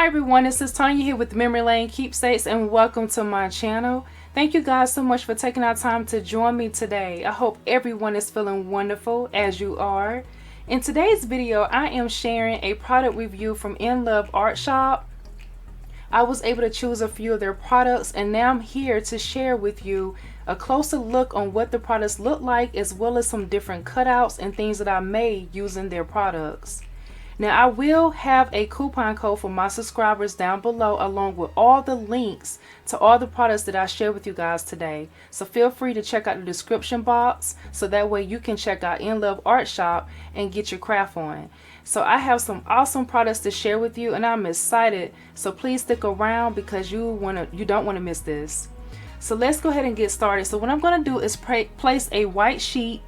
Hi everyone, this is Tanya here with Memory Lane Keepsakes, and welcome to my channel. Thank you guys so much for taking our time to join me today. I hope everyone is feeling wonderful as you are. In today's video, I am sharing a product review from In Love Art Shop. I was able to choose a few of their products, and now I'm here to share with you a closer look on what the products look like, as well as some different cutouts and things that I made using their products. Now, I will have a coupon code for my subscribers down below, along with all the links to all the products that I share with you guys today. So feel free to check out the description box, so that way you can check out In Love Art Shop and get your craft on. So I have some awesome products to share with you, and I'm excited. So please stick around because you don't want to miss this. So let's go ahead and get started. So what I'm going to do is place a white sheet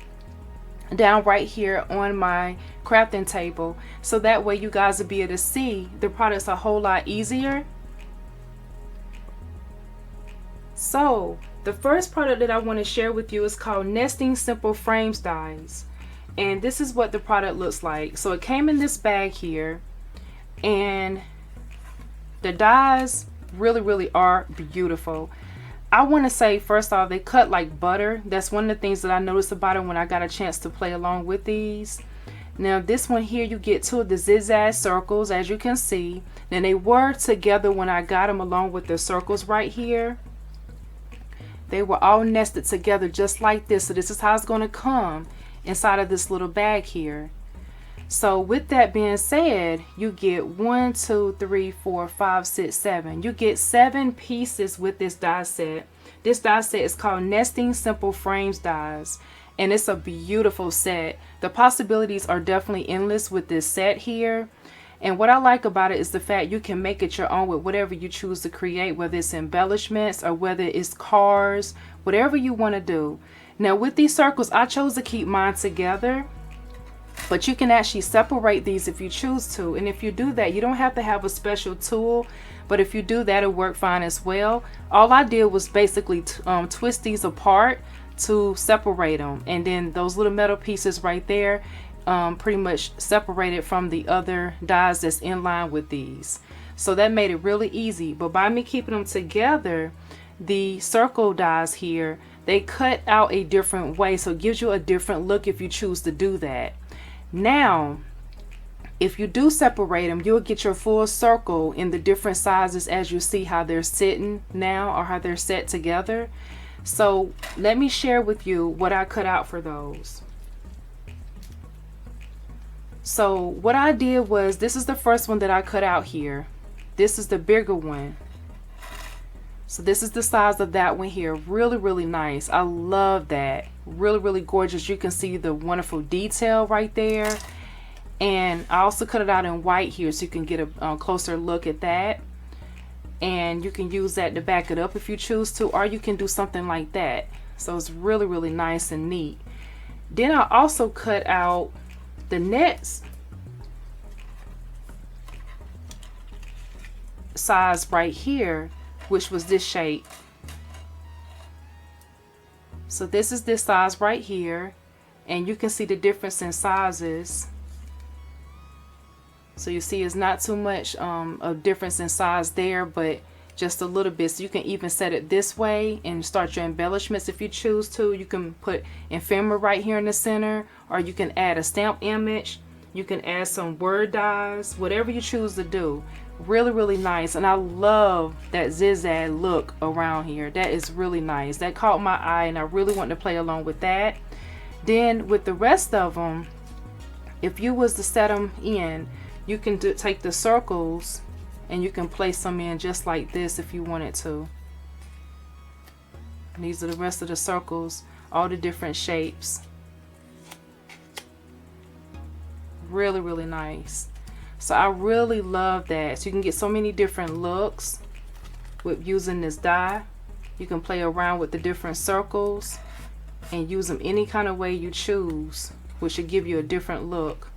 down right here on my crafting table, so that way you guys will be able to see the products a whole lot easier. So the first product that I want to share with you is called Nesting Simple Frames Dies, and this is what the product looks like. So it came in this bag here, and the dies really are beautiful. I want to say, first off, they cut like butter. That's one of the things that I noticed about it when I got a chance to play along with these. Now this one here, you get two of the zigzag circles, as you can see. Then they were together when I got them, along with the circles right here. They were all nested together just like this. So this is how it's going to come inside of this little bag here. So with that being said, you get 1, 2, 3, 4, 5, 6, 7. You get 7 pieces with this die set. This die set is called Nesting Simple Frames Dies, and it's a beautiful set. The possibilities are definitely endless with this set here. And what I like about it is the fact you can make it your own with whatever you choose to create, whether it's embellishments or whether it's cars, whatever you want to do. Now with these circles, I chose to keep mine together, but you can actually separate these if you choose to. And if you do that, you don't have to have a special tool, but if you do that, it'll work fine as well. All I did was basically twist these apart to separate them, and then those little metal pieces right there pretty much separated from the other dies that's in line with these. So that made it really easy. But by me keeping them together, the circle dies here, they cut out a different way, so it gives you a different look if you choose to do that. Now, if you do separate them, you'll get your full circle in the different sizes, as you see how they're sitting now, or how they're set together. So let me share with you what I cut out for those. So what I did was, this is the first one that I cut out here. This is the bigger one. So this is the size of that one here. Really nice. I love that. Really gorgeous. You can see the wonderful detail right there. And I also cut it out in white here, so you can get a closer look at that. And you can use that to back it up if you choose to, or you can do something like that. So it's really nice and neat. Then I also cut out the next size right here, which was this shape. So this is this size right here, and you can see the difference in sizes. So you see it's not too much of difference in size there, but just a little bit. So you can even set it this way and start your embellishments if you choose to. You can put ephemera right here in the center, or you can add a stamp image. You can add some word dies, whatever you choose to do. Really nice. And I love that zigzag look around here. That is really nice. That caught my eye, and I really want to play along with that. Then with the rest of them, if you was to set them in, you can take the circles and you can place them in just like this if you wanted to. And these are the rest of the circles, all the different shapes. Really nice. So I really love that. So you can get so many different looks with using this die. You can play around with the different circles and use them any kind of way you choose, which should give you a different look.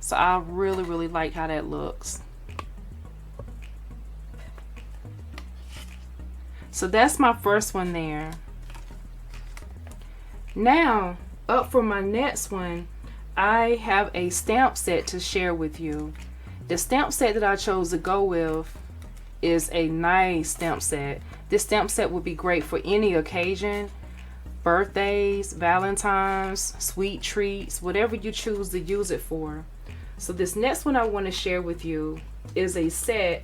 So I really like how that looks. So that's my first one there. Now up for my next one, I have a stamp set to share with you. The stamp set that I chose to go with is a nice stamp set. This stamp set would be great for any occasion, birthdays, Valentine's, sweet treats, whatever you choose to use it for. So this next one I want to share with you is a set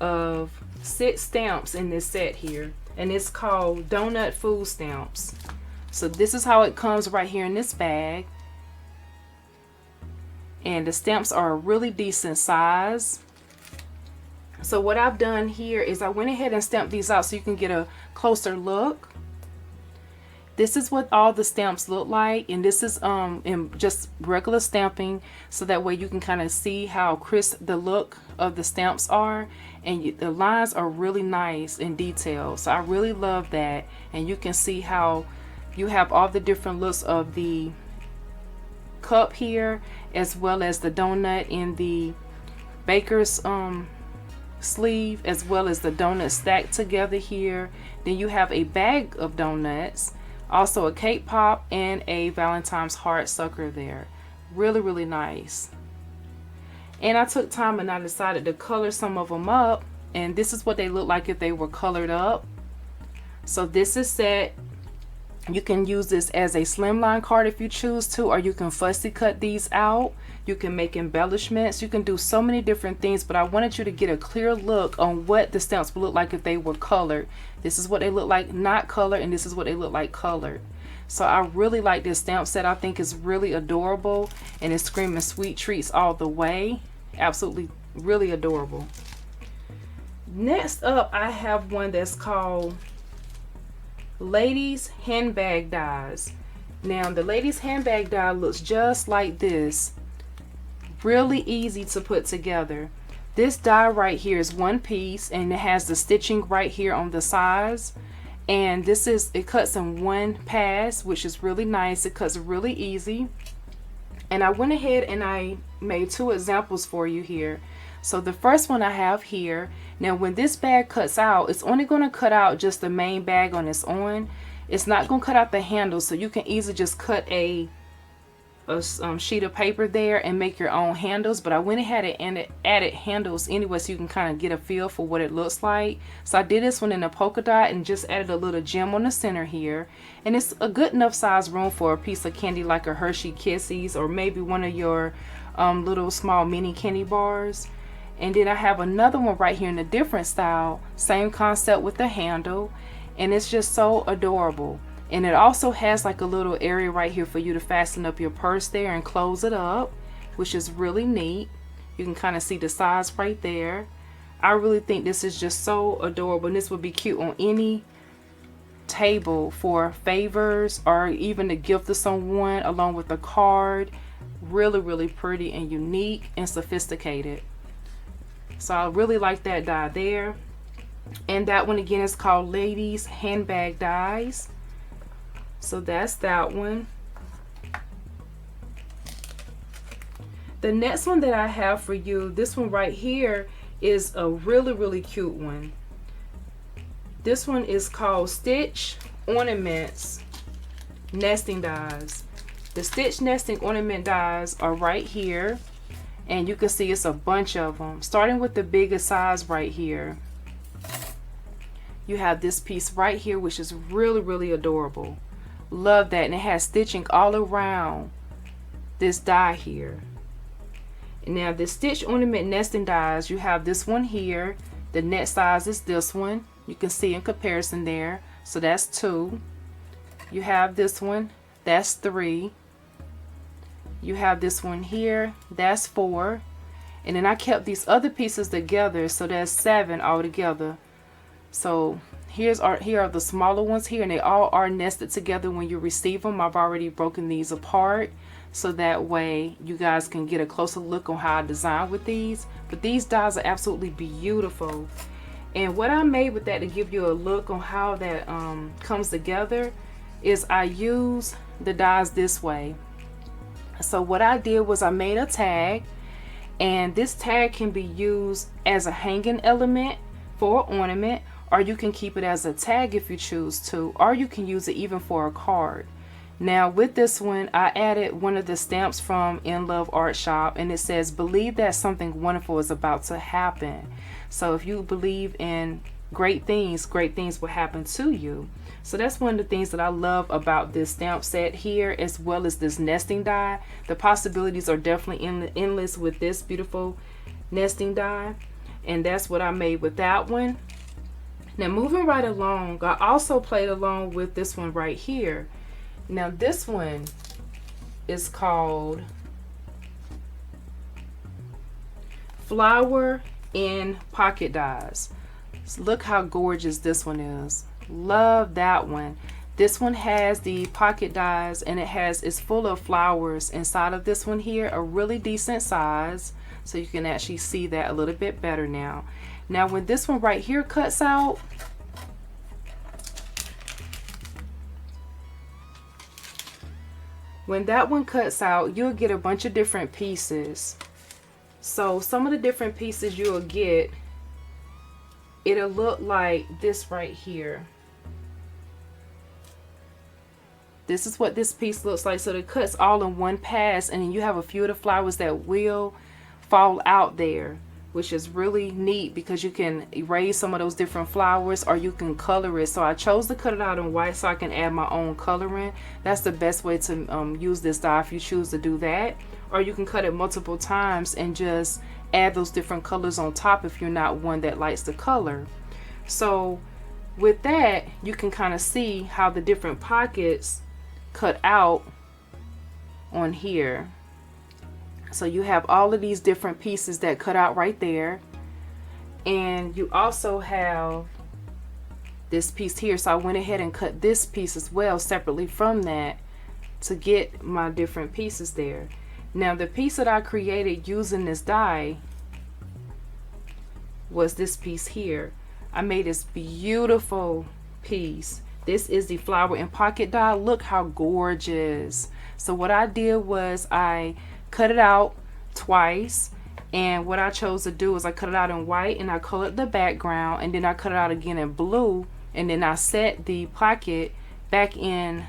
of 6 stamps in this set here, and it's called Donut Food Stamps. So this is how it comes right here in this bag, and the stamps are a really decent size. So what I've done here is I went ahead and stamped these out so you can get a closer look. This is what all the stamps look like, and this is in just regular stamping, so that way you can kind of see how crisp the look of the stamps are, and the lines are really nice and detailed. So I really love that, and you can see how you have all the different looks of the cup here, as well as the donut in the baker's sleeve, as well as the donuts stacked together here. Then you have a bag of donuts, also a cake pop, and a Valentine's heart sucker there. Really, really nice. And I took time and I decided to color some of them up, and this is what they look like if they were colored up. So this is set. You can use this as a slimline card if you choose to, or you can fussy cut these out. You can make embellishments. You can do so many different things, but I wanted you to get a clear look on what the stamps would look like if they were colored. This is what they look like not colored, and this is what they look like colored. So I really like this stamp set. I think it's really adorable, and it's screaming sweet treats all the way. Absolutely, really adorable. Next up, I have one that's called Ladies Handbag Dies. Now the ladies handbag die looks just like this. Really easy to put together. This die right here is one piece, and it has the stitching right here on the sides, and it cuts in one pass, which is really nice. It cuts really easy, and I went ahead and I made 2 examples for you here. So the first one I have here, now when this bag cuts out, it's only going to cut out just the main bag on its own. It's not going to cut out the handle, so you can easily just cut a sheet of paper there and make your own handles. But I went ahead and added handles anyway, so you can kind of get a feel for what it looks like. So I did this one in a polka dot and just added a little gem on the center here, and it's a good enough size room for a piece of candy like a Hershey Kisses, or maybe one of your little small mini candy bars. And then I have another one right here in a different style, same concept with the handle, and it's just so adorable. And it also has like a little area right here for you to fasten up your purse there and close it up, which is really neat. You can kind of see the size right there. I really think this is just so adorable, and this would be cute on any table for favors, or even to gift to someone along with a card. Really, really pretty and unique and sophisticated. So I really like that die there. And that one again is called Ladies Handbag Dies. So that's that one. The next one that I have for you, this one right here, is a really, really cute one. This one is called Stitch Ornaments Nesting Dies. The Stitch Nesting Ornament dies are right here, and you can see it's a bunch of them, starting with the biggest size right here. You have this piece right here, which is really, really adorable. Love that. And it has stitching all around this die here. And now the Stitch Ornament Nesting dies, you have this one here. The net size is this one. You can see in comparison there. So that's 2. You have this one, that's 3. You have this one here, that's 4. And then I kept these other pieces together, so that's 7 altogether. So here are the smaller ones here, and they all are nested together when you receive them. I've already broken these apart, so that way you guys can get a closer look on how I designed with these. But these dies are absolutely beautiful. And what I made with that to give you a look on how that comes together is I use the dies this way. So what I did was I made a tag, and this tag can be used as a hanging element for an ornament, or you can keep it as a tag if you choose to, or you can use it even for a card. Now with this one, I added one of the stamps from In Love Art Shop, and it says, believe that something wonderful is about to happen. So if you believe in great things will happen to you. So that's one of the things that I love about this stamp set here, as well as this nesting die. The possibilities are definitely endless with this beautiful nesting die, and that's what I made with that one. Now moving right along, I also played along with this one right here. Now this one is called Flower in Pocket Dies. So look how gorgeous this one is. Love that one. This one has the pocket dies, and it's full of flowers inside of this one here, a really decent size, so you can actually see that a little bit better now. Now when this one right here cuts out, when that one cuts out, you'll get a bunch of different pieces. So some of the different pieces you'll get, it'll look like this right here. This is what this piece looks like. So it cuts all in one pass, and then you have a few of the flowers that will fall out there, which is really neat because you can erase some of those different flowers, or you can color it. So I chose to cut it out in white so I can add my own coloring. That's the best way to use this die if you choose to do that. Or you can cut it multiple times and just add those different colors on top if you're not one that likes to color. So with that, you can kind of see how the different pockets cut out on here. So you have all of these different pieces that cut out right there, and you also have this piece here. So I went ahead and cut this piece as well separately from that to get my different pieces there. Now the piece that I created using this die was this piece here. I made this beautiful piece. This is the flower and pocket die. Look how gorgeous. So what I did was I cut it out twice, and what I chose to do is I cut it out in white, and I colored the background, and then I cut it out again in blue, and then I set the pocket back in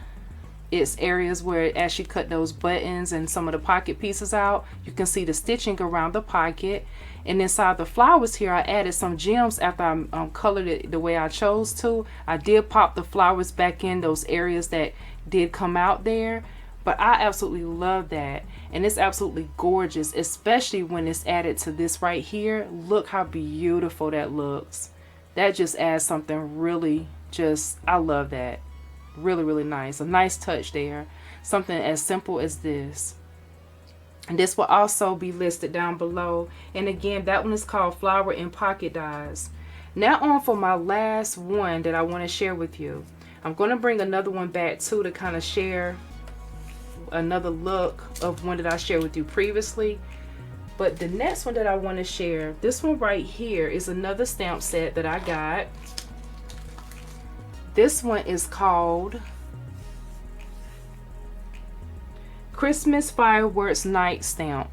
its areas where it actually cut those buttons and some of the pocket pieces out. You can see the stitching around the pocket, and inside the flowers here I added some gems after I colored it the way I chose to. I did pop the flowers back in those areas that did come out there, but I absolutely love that, and it's absolutely gorgeous, especially when it's added to this right here. Look how beautiful that looks. That just adds something really, I love that. Really nice. A nice touch there. Something as simple as this. And this will also be listed down below. And again, that one is called Flower in Pocket Dies. Now on for my last one that I want to share with you. I'm going to bring another one back too to kind of share another look of one that I shared with you previously. But the next one that I want to share, this one right here, is another stamp set that I got. This one is called Christmas Fireworks Night Stamp.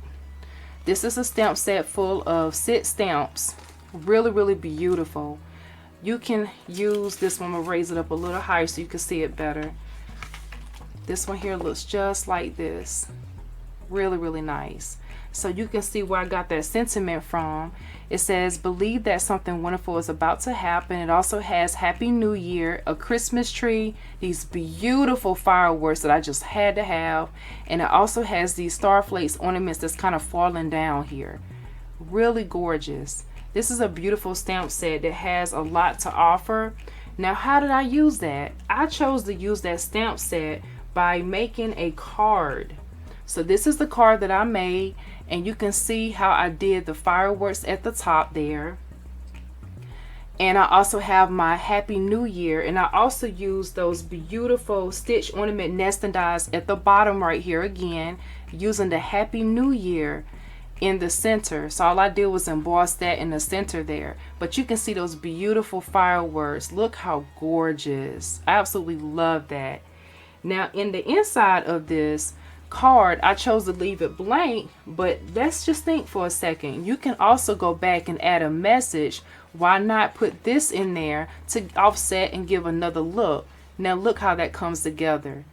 This is a stamp set full of 6 stamps. Really beautiful. You can use this one. I'm gonna raise it up a little higher so you can see it better. This one here looks just like this. Really nice. So you can see where I got that sentiment from. It says, believe that something wonderful is about to happen. It also has Happy New Year, a Christmas tree, these beautiful fireworks that I just had to have, and it also has these star flakes ornaments that's kind of falling down here. Really gorgeous. This is a beautiful stamp set that has a lot to offer. Now, how did I use that? I chose to use that stamp set by making a card. So this is the card that I made, and you can see how I did the fireworks at the top there. And I also have my Happy New Year, and I also used those beautiful stitch ornament nesting dies at the bottom right here again, using the Happy New Year in the center. So all I did was emboss that in the center there. But you can see those beautiful fireworks. Look how gorgeous. I absolutely love that. Now in the inside of this card, I chose to leave it blank, but let's just think for a second. You can also go back and add a message. Why not put this in there to offset and give another look? Now look how that comes together.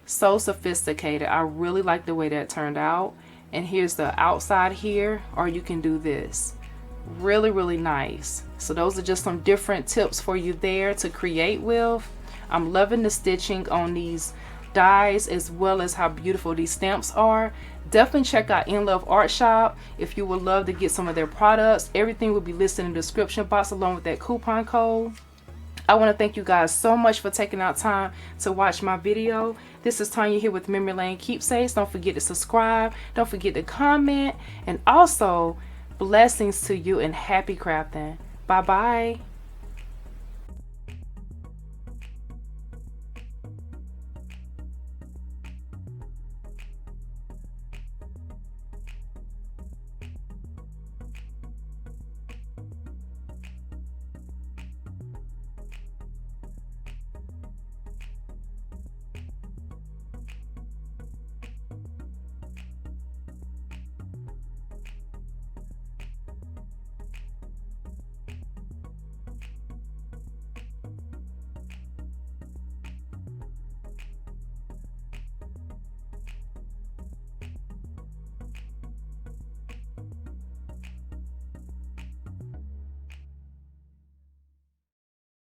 So sophisticated. I really like the way that turned out. And here's the outside here, or you can do this. Really, really nice. So those are just some different tips for you there to create with. I'm loving the stitching on these dies as well as how beautiful these stamps are. Definitely check out In Love Art Shop if you would love to get some of their products. Everything will be listed in the description box along with that coupon code. I want to thank you guys so much for taking out time to watch my video. This is Tanya here with Memory Lane Keepsakes. Don't forget to subscribe. Don't forget to comment. And also, blessings to you and happy crafting. Bye-bye.